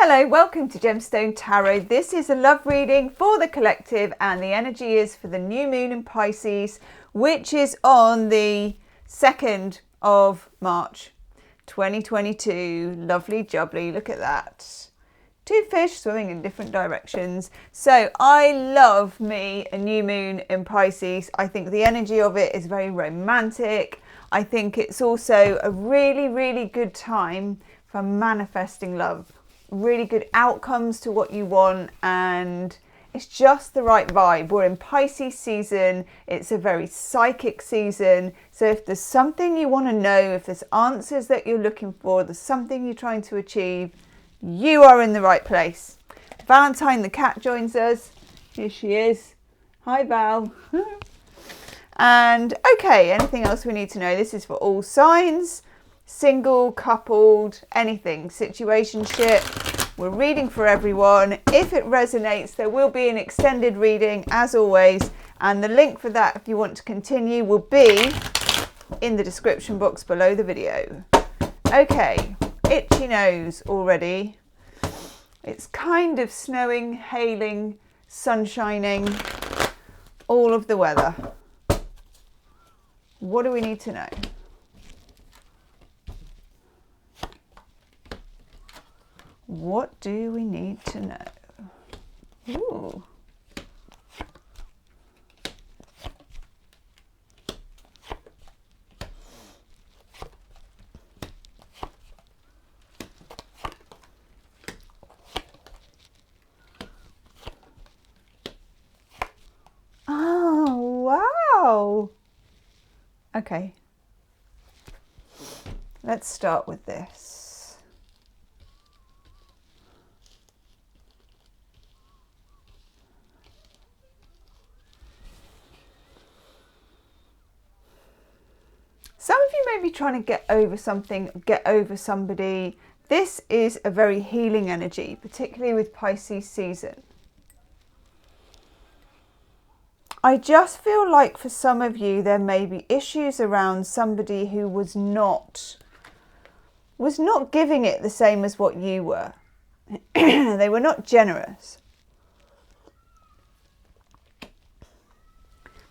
Hello, welcome to Gemstone Tarot. This is a love reading for the collective and the energy is for the new moon in Pisces, which is on the 2nd of March 2022. Lovely jubbly, look at that. Two fish swimming in different directions. So I love me a new moon in Pisces. I think the energy of it is very romantic. I think it's also a really, really good time for manifesting love. Really good outcomes to what you want, and it's just the right vibe. We're in Pisces season. It's a very psychic season. So if there's something you want to know, if there's answers that you're looking for, there's something you're trying to achieve, you are in the right place. Valentine the cat joins us. Here she is. Hi, Val. And okay, anything else we need to know? This is for all signs. Single, coupled, anything, situationship. We're reading for everyone. If it resonates, there will be an extended reading as always, and the link for that if you want to continue will be in the description box below the video. Okay, itchy nose already. It's kind of snowing, hailing, sun shining, all of the weather. What do we need to know? What do we need to know? Ooh. Oh, wow. Okay. Let's start with this. Some of you may be trying to get over something, get over somebody. This is a very healing energy, particularly with Pisces season. I just feel like for some of you, there may be issues around somebody who was not giving it the same as what you were. They were not generous.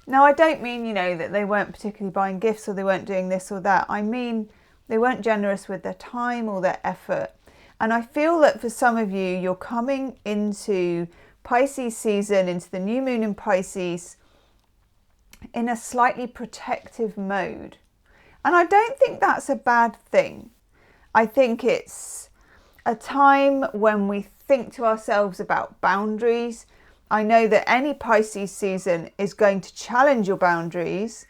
Now, I don't mean, that they weren't particularly buying gifts or they weren't doing this or that. I mean, they weren't generous with their time or their effort. And I feel that for some of you, you're coming into Pisces season, into the new moon in Pisces, in a slightly protective mode. And I don't think that's a bad thing. I think it's a time when we think to ourselves about boundaries. I know that any Pisces season is going to challenge your boundaries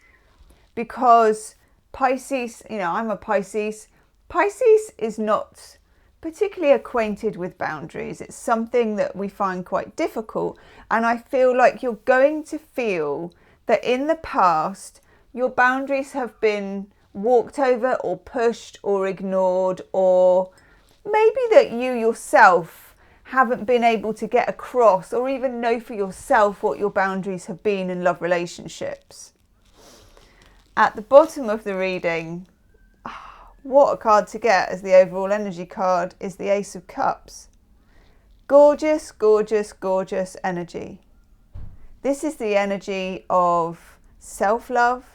because Pisces, I'm a Pisces. Pisces is not particularly acquainted with boundaries. It's something that we find quite difficult. And I feel like you're going to feel that in the past, your boundaries have been walked over or pushed or ignored, or maybe that you yourself haven't been able to get across or even know for yourself what your boundaries have been in love relationships. At the bottom of the reading, what a card to get as the overall energy card is the Ace of Cups. Gorgeous, gorgeous, gorgeous energy. This is the energy of self-love.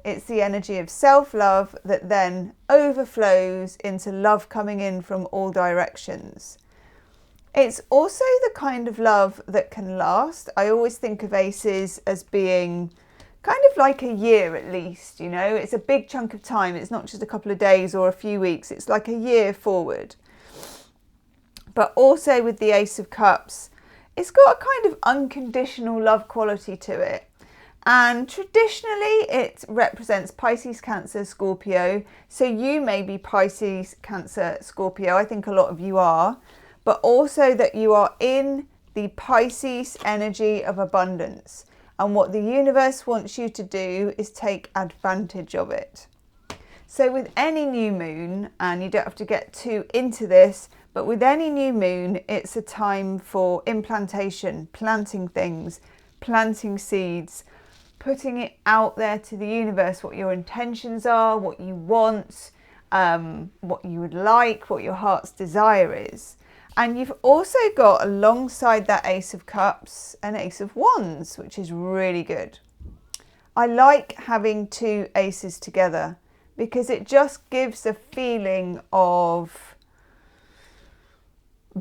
It's the energy of self-love that then overflows into love coming in from all directions. It's also the kind of love that can last. I always think of aces as being kind of like a year at least, It's a big chunk of time. It's not just a couple of days or a few weeks. It's like a year forward. But also with the Ace of Cups, it's got a kind of unconditional love quality to it. And traditionally, it represents Pisces, Cancer, Scorpio. So you may be Pisces, Cancer, Scorpio. I think a lot of you are. But also that you are in the Pisces energy of abundance. And what the universe wants you to do is take advantage of it. So with any new moon, and you don't have to get too into this, but with any new moon, it's a time for implantation, planting things, planting seeds, putting it out there to the universe, what your intentions are, what you want, what you would like, what your heart's desire is. And you've also got alongside that Ace of Cups an Ace of Wands, which is really good. I like having two aces together because it just gives a feeling of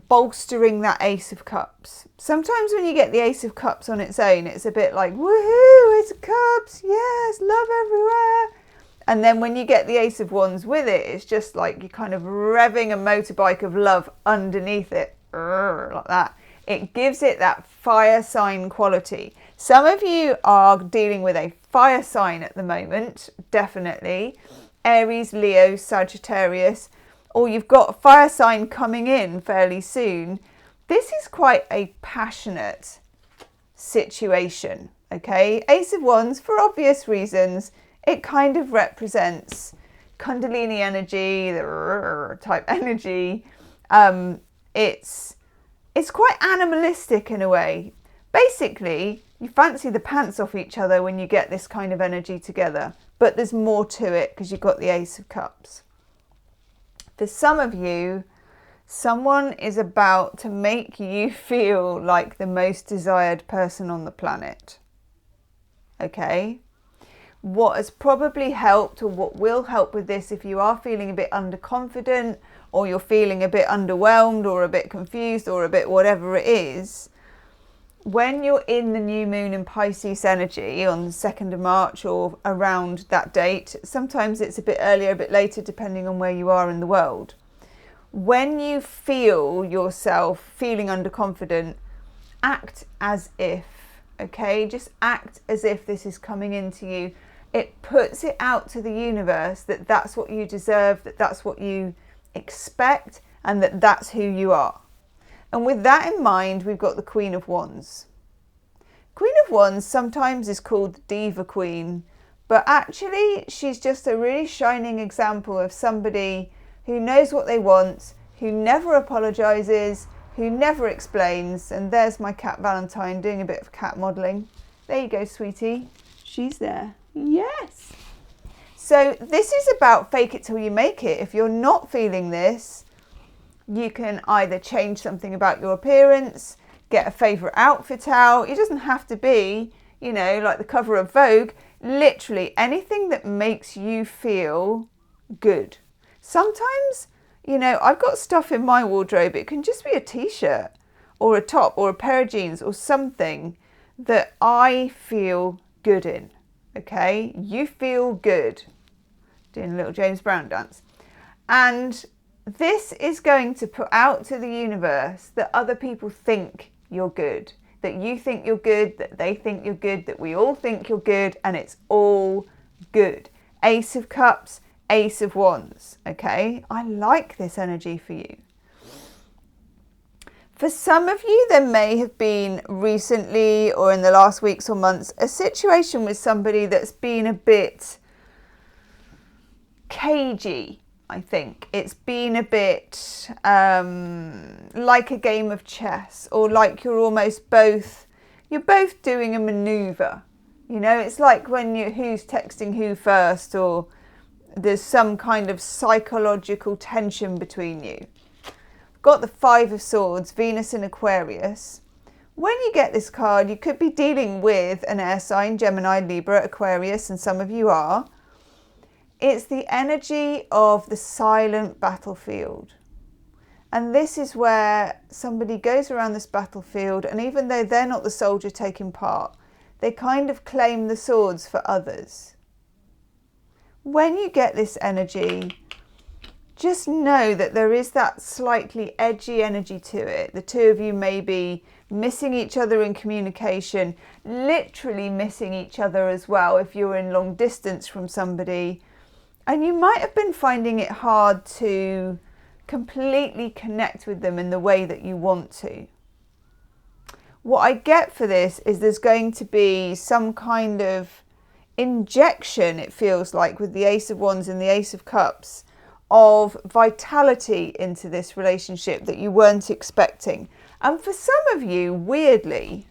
bolstering that Ace of Cups. Sometimes when you get the Ace of Cups on its own, it's a bit like, woohoo, Ace of Cups, yes, love everywhere. And then when you get the Ace of Wands with it, it's just like you're kind of revving a motorbike of love underneath it, like that. It gives it that fire sign quality. Some of you are dealing with a fire sign at the moment, definitely. Aries, Leo, Sagittarius, or you've got a fire sign coming in fairly soon. This is quite a passionate situation, okay? Ace of Wands, for obvious reasons, it kind of represents Kundalini energy, the type energy. It's quite animalistic in a way. Basically, you fancy the pants off each other when you get this kind of energy together, but there's more to it because you've got the Ace of Cups. For some of you, someone is about to make you feel like the most desired person on the planet. Okay? What has probably helped, or what will help with this, if you are feeling a bit underconfident, or you're feeling a bit underwhelmed, or a bit confused, or a bit whatever it is, when you're in the new moon in Pisces energy on the 2nd of March or around that date, sometimes it's a bit earlier, a bit later, depending on where you are in the world. When you feel yourself feeling underconfident, act as if, okay? Just act as if this is coming into you. It puts it out to the universe that that's what you deserve, that that's what you expect, and that that's who you are. And with that in mind, we've got the Queen of Wands. Queen of Wands sometimes is called the Diva Queen, but actually she's just a really shining example of somebody who knows what they want, who never apologizes, who never explains. And there's my cat Valentine doing a bit of cat modeling. There you go, sweetie. She's there. Yes. So this is about fake it till you make it. If you're not feeling this, you can either change something about your appearance, get a favourite outfit out. It doesn't have to be, you know, like the cover of Vogue. Literally anything that makes you feel good. Sometimes, you know, I've got stuff in my wardrobe. It can just be a t-shirt or a top or a pair of jeans or something that I feel good in. Okay, you feel good. Doing a little James Brown dance. And this is going to put out to the universe that other people think you're good, that you think you're good, that they think you're good, that we all think you're good, and it's all good. Ace of Cups, Ace of Wands, okay? I like this energy for you. For some of you, there may have been recently or in the last weeks or months a situation with somebody that's been a bit cagey. I think it's been a bit like a game of chess, or like you're both doing a maneuver. You know, it's like when who's texting who first, or there's some kind of psychological tension between you. Got the Five of Swords, Venus in Aquarius. When you get this card, you could be dealing with an air sign, Gemini, Libra, Aquarius, and some of you are. It's the energy of the silent battlefield. And this is where somebody goes around this battlefield, and even though they're not the soldier taking part, they kind of claim the swords for others. When you get this energy, just know that there is that slightly edgy energy to it. The two of you may be missing each other in communication, literally missing each other as well if you're in long distance from somebody. And you might have been finding it hard to completely connect with them in the way that you want to. What I get for this is there's going to be some kind of injection, it feels like, with the Ace of Wands and the Ace of Cups, of vitality into this relationship that you weren't expecting. And for some of you, weirdly,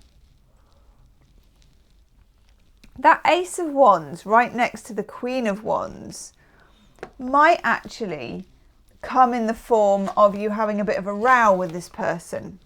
that Ace of Wands right next to the Queen of Wands might actually come in the form of you having a bit of a row with this person.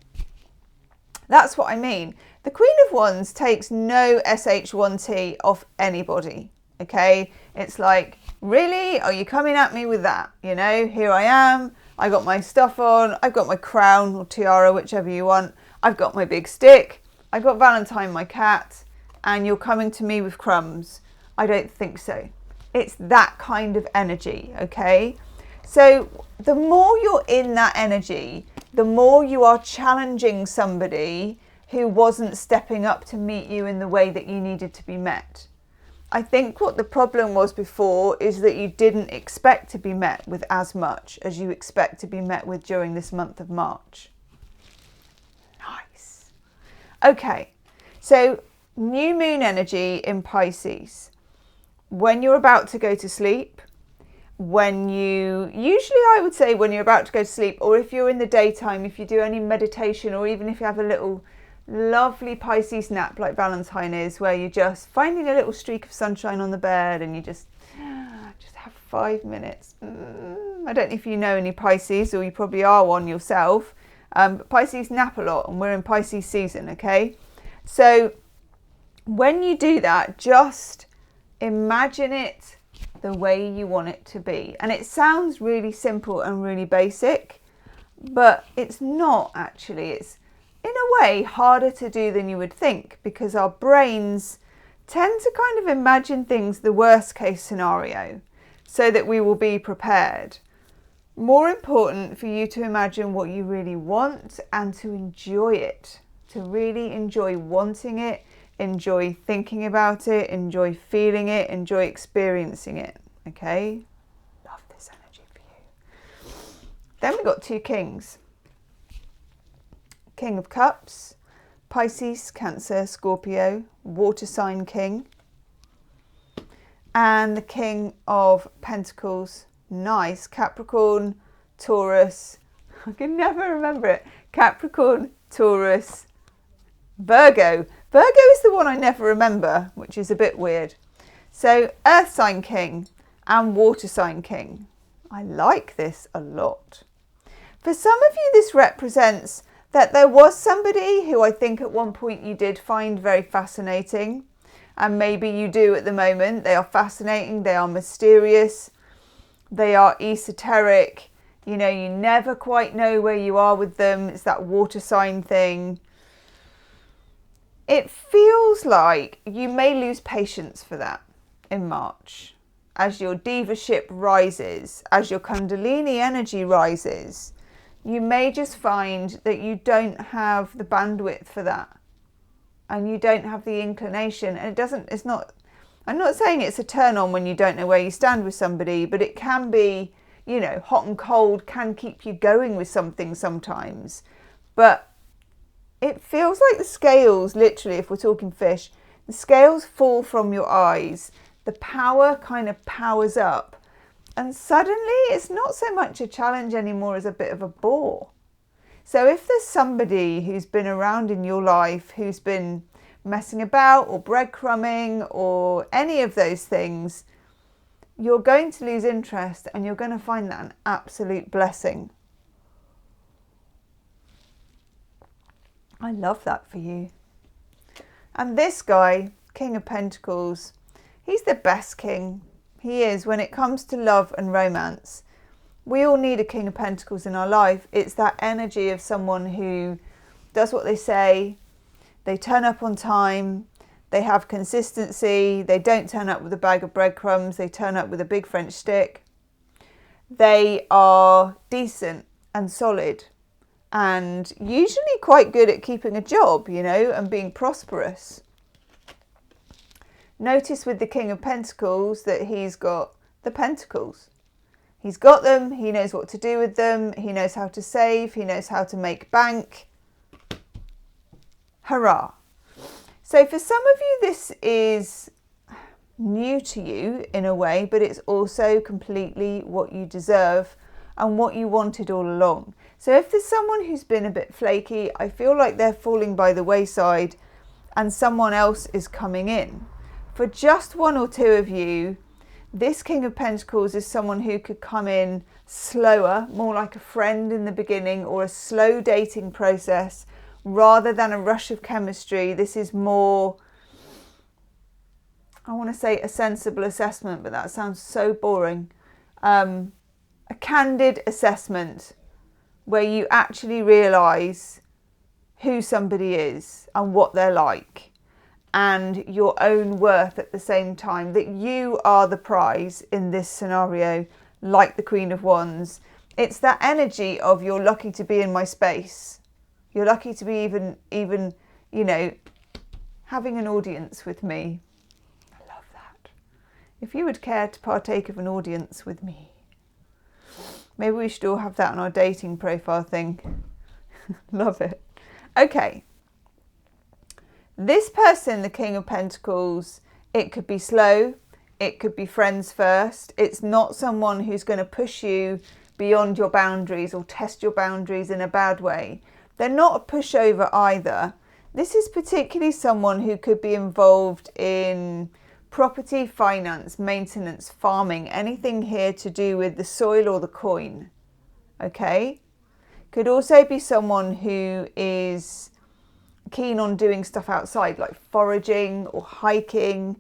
That's what I mean. The Queen of Wands takes no SH1T off anybody, okay? It's like, really? Are you coming at me with that? You know, here I am. I got my stuff on. I've got my crown or tiara, whichever you want. I've got my big stick. I've got Valentine, my cat. And you're coming to me with crumbs. I don't think so. It's that kind of energy, okay? So the more you're in that energy, the more you are challenging somebody who wasn't stepping up to meet you in the way that you needed to be met. I think what the problem was before is that you didn't expect to be met with as much as you expect to be met with during this month of March. Nice. Okay, so new moon energy in Pisces. When you're about to go to sleep, usually I would say when you're about to go to sleep, or if you're in the daytime, if you do any meditation, or even if you have a little lovely Pisces nap like Valentine is, where you're just finding a little streak of sunshine on the bed and you just have 5 minutes. I don't know if you know any Pisces, or you probably are one yourself, but Pisces nap a lot, and we're in Pisces season, okay? So when you do that, just imagine it the way you want it to be. And it sounds really simple and really basic, but it's not actually. It's in a way harder to do than you would think, because our brains tend to kind of imagine things the worst case scenario so that we will be prepared. More important for you to imagine what you really want and to enjoy it, to really enjoy wanting it, enjoy thinking about it, enjoy feeling it, enjoy experiencing it, okay? Love this energy for you. Then we've got 2 kings. King of Cups, Pisces, Cancer, Scorpio, water sign king. And the King of Pentacles, nice, Capricorn, Taurus, I can never remember it, Capricorn, Taurus, Virgo. Virgo is the one I never remember, which is a bit weird. So earth sign king and water sign king. I like this a lot. For some of you, this represents that there was somebody who I think at one point you did find very fascinating, and maybe you do at the moment. They are fascinating, they are mysterious, they are esoteric. You know, you never quite know where you are with them. It's that water sign thing. It feels like you may lose patience for that in March. As your diva ship rises, as your Kundalini energy rises, you may just find that you don't have the bandwidth for that. And you don't have the inclination. And I'm not saying it's a turn on when you don't know where you stand with somebody, but it can be, you know, hot and cold can keep you going with something sometimes. But it feels like the scales, literally, if we're talking fish, the scales fall from your eyes. The power kind of powers up. And suddenly it's not so much a challenge anymore as a bit of a bore. So if there's somebody who's been around in your life, who's been messing about or breadcrumbing or any of those things, you're going to lose interest and you're going to find that an absolute blessing. I love that for you. And this guy, King of Pentacles, he's the best king. He is when it comes to love and romance. We all need a King of Pentacles in our life. It's that energy of someone who does what they say, they turn up on time, they have consistency, they don't turn up with a bag of breadcrumbs, they turn up with a big French stick. They are decent and solid and usually quite good at keeping a job, you know, and being prosperous. Notice with the King of Pentacles that he's got the pentacles. He's got them, he knows what to do with them, he knows how to save, he knows how to make bank. Hurrah. So for some of you, this is new to you in a way, but it's also completely what you deserve and what you wanted all along. So if there's someone who's been a bit flaky, I feel like they're falling by the wayside and someone else is coming in. For just one or two of you, This King of Pentacles is someone who could come in slower, more like a friend in the beginning, or a slow dating process rather than a rush of chemistry. This is more, I want to say a sensible assessment, but that sounds so boring. A candid assessment where you actually realise who somebody is and what they're like, and your own worth at the same time, that you are the prize in this scenario, like the Queen of Wands. It's that energy of, you're lucky to be in my space. You're lucky to be even, you know, having an audience with me. I love that. If you would care to partake of an audience with me, maybe we should all have that on our dating profile thing. Love it. Okay. This person, the King of Pentacles, it could be slow. It could be friends first. It's not someone who's going to push you beyond your boundaries or test your boundaries in a bad way. They're not a pushover either. This is particularly someone who could be involved in property, finance, maintenance, farming, anything here to do with the soil or the coin. Okay? Could also be someone who is keen on doing stuff outside, like foraging or hiking.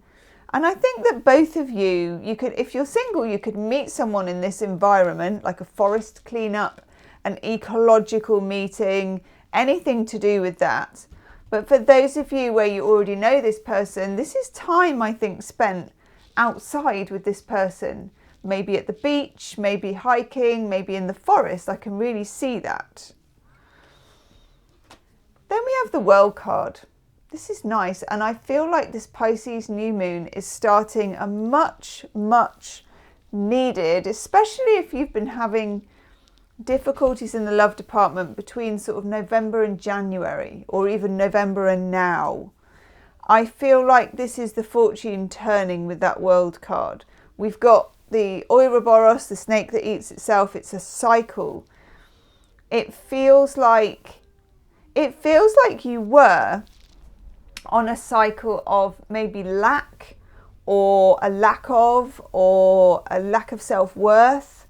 And I think that both of you could, if you're single, you could meet someone in this environment, like a forest cleanup, an ecological meeting, anything to do with that. But for those of you where you already know this person, this is time, I think, spent outside with this person. Maybe at the beach, maybe hiking, maybe in the forest. I can really see that. Then we have the World card. This is nice, and I feel like this Pisces new moon is starting a much, much needed, especially if you've been having difficulties in the love department between sort of November and January, or even November and now. I feel like this is the fortune turning with that World card. We've got the Ouroboros, the snake that eats itself. It's a cycle. It feels like you were on a cycle of maybe lack, or a lack of self-worth,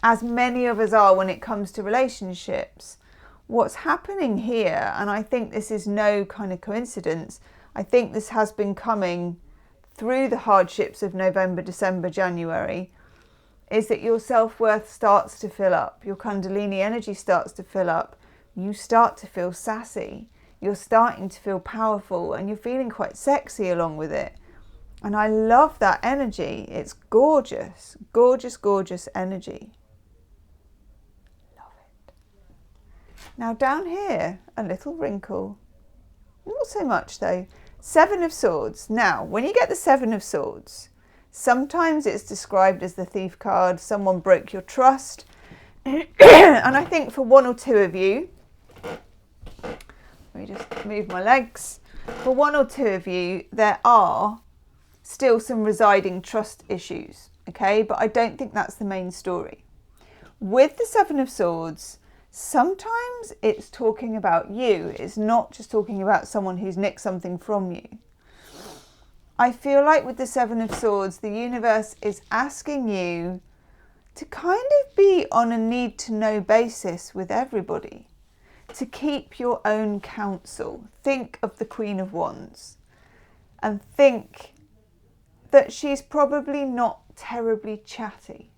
as many of us are when it comes to relationships. What's happening here, and I think this is no kind of coincidence, I think this has been coming through the hardships of November, December, January, is that your self-worth starts to fill up, your Kundalini energy starts to fill up, you start to feel sassy, you're starting to feel powerful, and you're feeling quite sexy along with it. And I love that energy. It's gorgeous, gorgeous, gorgeous energy. Love it. Now down here, a little wrinkle. Not so much though. Seven of Swords. Now, when you get the Seven of Swords, sometimes it's described as the Thief card. Someone broke your trust. And I think for one or two of you, let me just move my legs. For one or two of you, there are still some residing trust issues, okay? But I don't think that's the main story. With the Seven of Swords, sometimes it's talking about you. It's not just talking about someone who's nicked something from you. I feel like with the Seven of Swords, the universe is asking you to kind of be on a need-to-know basis with everybody, to keep your own counsel. Think of the Queen of Wands and think that she's probably not terribly chatty.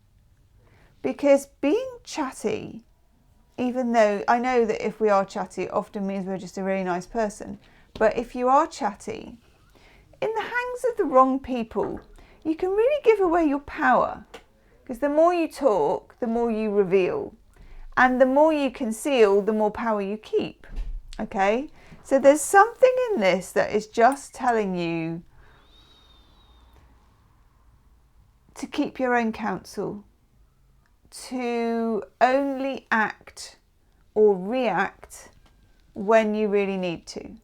Because being chatty, even though I know that if we are chatty, it often means we're just a really nice person. But if you are chatty, in the hands of the wrong people, you can really give away your power. Because the more you talk, the more you reveal. And the more you conceal, the more power you keep. Okay? So there's something in this that is just telling you to keep your own counsel, to only act or react when you really need to.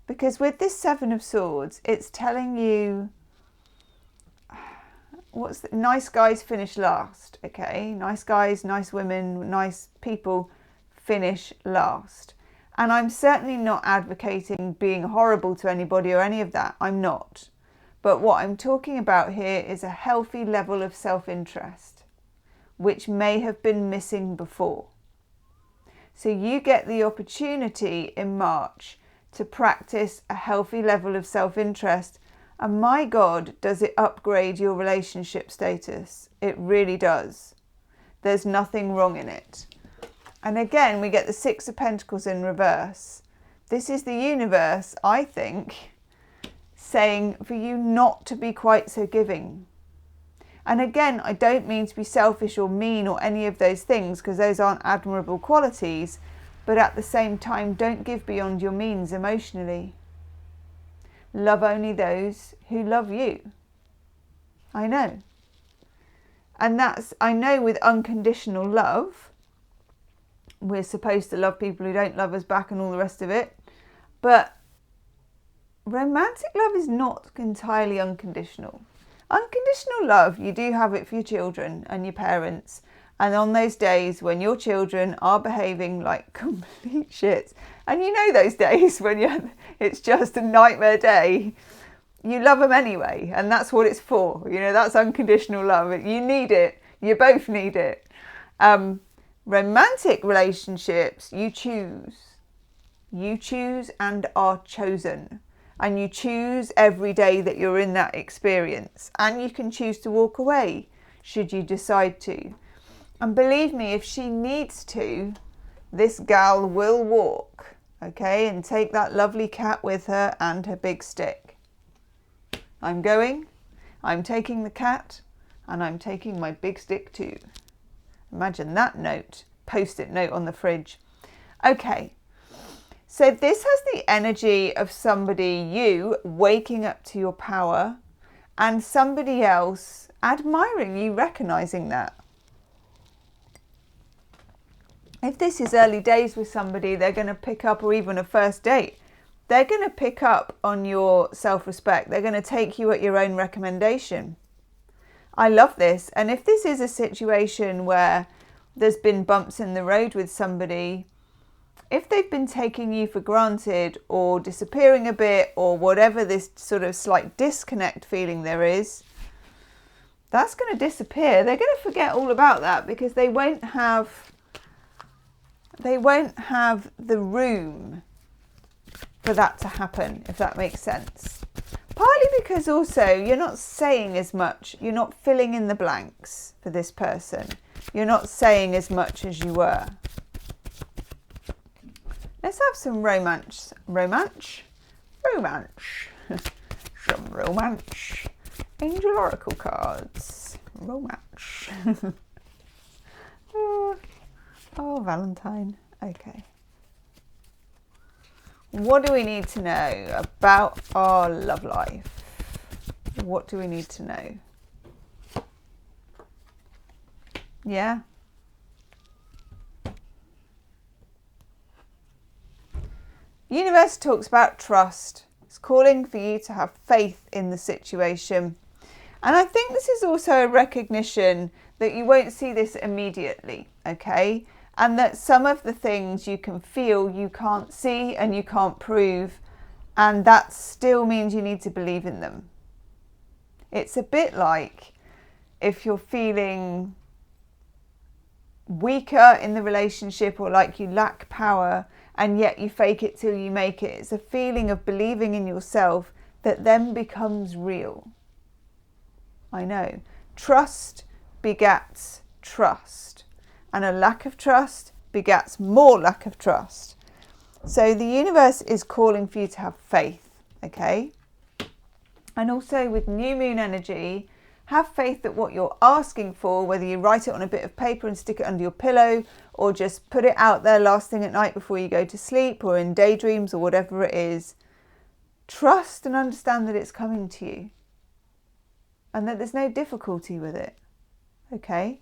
Because with this Seven of Swords, it's telling you, nice guys finish last, okay? Nice guys, nice women, nice people finish last. And I'm certainly not advocating being horrible to anybody or any of that. I'm not. But what I'm talking about here is a healthy level of self-interest, which may have been missing before. So you get the opportunity in March to practice a healthy level of self-interest. And my God, does it upgrade your relationship status? It really does. There's nothing wrong in it. And again, we get the Six of Pentacles in reverse. This is the universe, I think, saying for you not to be quite so giving. And again, I don't mean to be selfish or mean or any of those things, because those aren't admirable qualities. But at the same time, don't give beyond your means emotionally. Love only those who love you. I know. And that's, I know with unconditional love, we're supposed to love people who don't love us back and all the rest of it. But romantic love is not entirely unconditional. Unconditional love, you do have it for your children and your parents. And on those days when your children are behaving like complete shits, and you know those days when it's just a nightmare day, you love them anyway. And that's what it's for. You know, that's unconditional love. You need it. You both need it. Romantic relationships, you choose. You choose and are chosen. And you choose every day that you're in that experience. And you can choose to walk away, should you decide to. And believe me, if she needs to, this gal will walk, okay? And take that lovely cat with her and her big stick. I'm going, I'm taking the cat, and I'm taking my big stick too. Imagine that note, post-it note on the fridge. Okay, so this has the energy of somebody, you, waking up to your power, and somebody else admiring you, recognizing that. If this is early days with somebody, they're going to pick up, or even a first date, they're going to pick up on your self-respect. They're going to take you at your own recommendation. I love this. And if this is a situation where there's been bumps in the road with somebody, if they've been taking you for granted or disappearing a bit or whatever this sort of slight disconnect feeling there is, that's going to disappear. They're going to forget all about that because they won't have the room for that to happen, if that makes sense. Partly because also you're not saying as much, you're not filling in the blanks for this person. You're not saying as much as you were. Let's have some romance. Some romance. Angel Oracle cards. Romance. Oh, Valentine. Okay. What do we need to know about our love life? What do we need to know? Yeah. Universe talks about trust. It's calling for you to have faith in the situation. And I think this is also a recognition that you won't see this immediately, okay? And that some of the things you can feel, you can't see and you can't prove. And that still means you need to believe in them. It's a bit like if you're feeling weaker in the relationship or like you lack power and yet you fake it till you make it. It's a feeling of believing in yourself that then becomes real. I know. Trust begats trust. And a lack of trust begats more lack of trust. So the universe is calling for you to have faith, okay? And also with new moon energy, have faith that what you're asking for, whether you write it on a bit of paper and stick it under your pillow, or just put it out there last thing at night before you go to sleep, or in daydreams or whatever it is, trust and understand that it's coming to you. And that there's no difficulty with it, okay?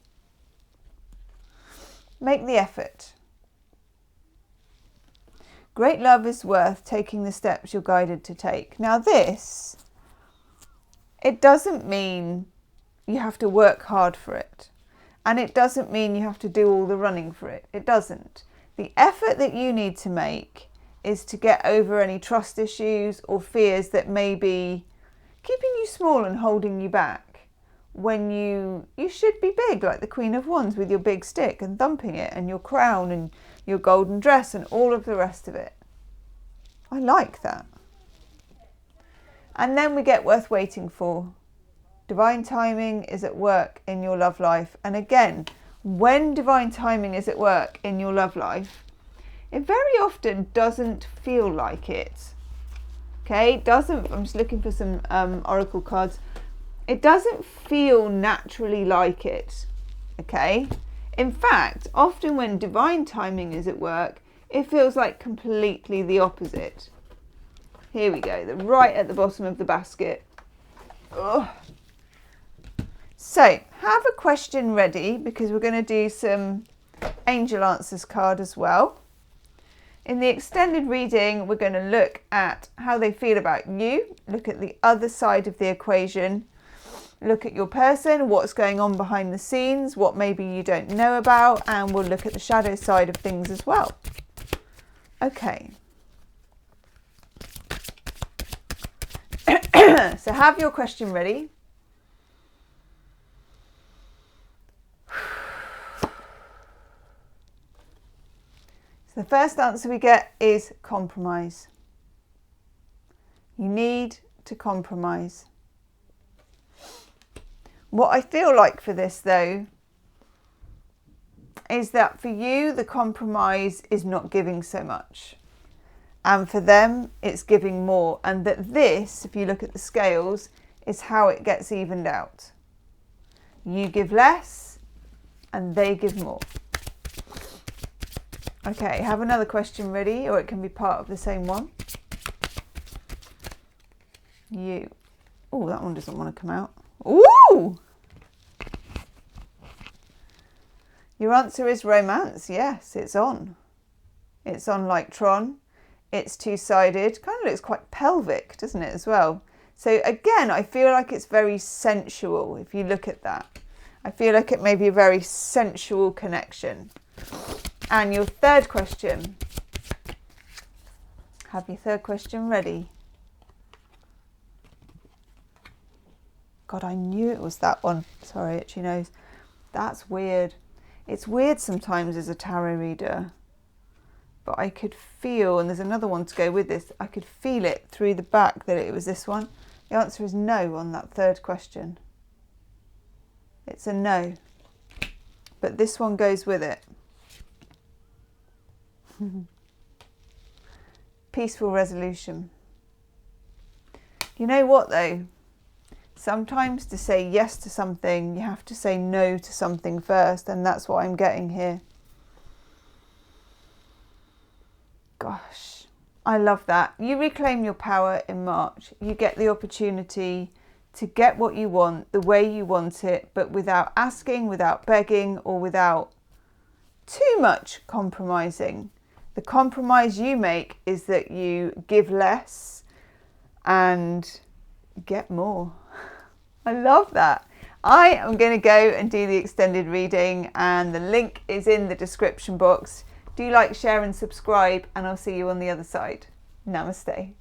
Make the effort. Great love is worth taking the steps you're guided to take. Now this, it doesn't mean you have to work hard for it. And it doesn't mean you have to do all the running for it. It doesn't. The effort that you need to make is to get over any trust issues or fears that maybe keeping you small and holding you back when you should be big, like the Queen of Wands with your big stick and thumping it and your crown and your golden dress and all of the rest of it. I like that. And then we get worth waiting for. Divine timing is at work in your love life. And again, when divine timing is at work in your love life, it very often doesn't feel like it. Okay, it doesn't, I'm just looking for some oracle cards. It doesn't feel naturally like it. Okay. In fact, often when divine timing is at work, it feels like completely the opposite. Here we go, right at the bottom of the basket. Ugh. So, have a question ready because we're going to do some angel answers card as well. In the extended reading, we're going to look at how they feel about you, look at the other side of the equation, look at your person, what's going on behind the scenes, what maybe you don't know about, and we'll look at the shadow side of things as well. Okay. So have your question ready. So the first answer we get is compromise. You need to compromise. What I feel like for this though is that for you the compromise is not giving so much, and for them it's giving more, and that this, if you look at the scales, is how it gets evened out. You give less and they give more. Okay, have another question ready, or it can be part of the same one. You. Oh, that one doesn't want to come out. Ooh! Your answer is romance. Yes, it's on. It's on like Tron. It's two-sided. Kind of looks quite pelvic, doesn't it, as well? So again, I feel like it's very sensual if you look at that. I feel like it may be a very sensual connection. And your third question. Have your third question ready. God, I knew it was that one. Sorry, itchy nose. That's weird. It's weird sometimes as a tarot reader. But I could feel, and there's another one to go with this, I could feel it through the back that it was this one. The answer is no on that third question. It's a no. But this one goes with it. Peaceful resolution. You know what though? Sometimes to say yes to something, you have to say no to something first, and that's what I'm getting here. Gosh, I love that. You reclaim your power in March. You get the opportunity to get what you want, the way you want it, but without asking, without begging, or without too much compromising. The compromise you make is that you give less and get more. I love that. I am going to go and do the extended reading, and the link is in the description box. Do like, share and subscribe, and I'll see you on the other side. Namaste.